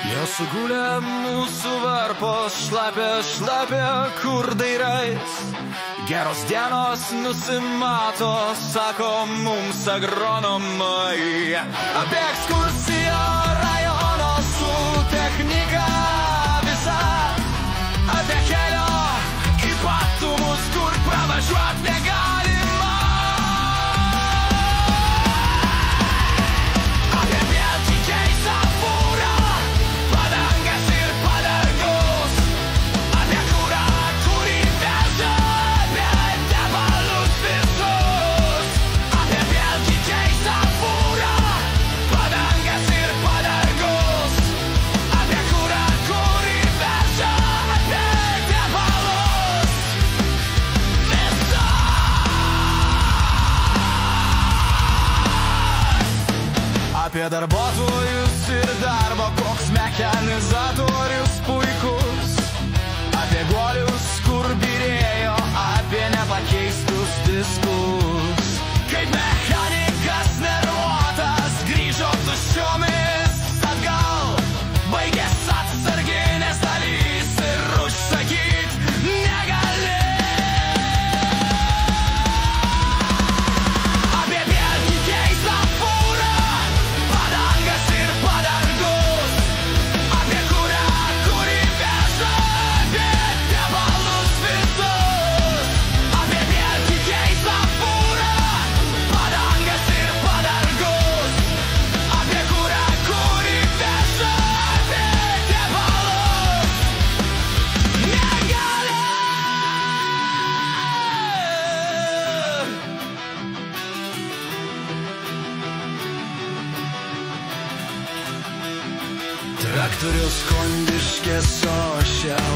Jie sugulė mūsų varpos šlapia, kur dairais. Geros dienos nusimato, sako mums agronomai. Apie ekskursiją rajono su technika visa. Apie kelio ypatumus, kur pravažiuot negalima. Apie vėlgi keistą fūrą, padangas ir padargus. Apie kurą, kurį veža, apie tebalus visus. Apie vėlgi keistą fūrą, padangas ir padargus. Apie kurą, kurį veža, apie tebalus visus. Apie darbuotojus ir darbo, koks mechanizatorius puikus. Apie guolius, kur birėjo, apie nepakeistus diskus. Kaip mechanikas nervuotas, grįžo tuščiomis atgal. Baigės atsarginės dalys ir užsakyt negali. Apie vėlgi keistą fūrą, padangas ir padargus. Apie kurą, kurį veža, apie tebalus visus. Apie vėlgi keistą fūrą, padangas ir padargus. Apie kurą, kurį veža, apie tebalus negali. Traktorius Kondiškėse šiaurėje.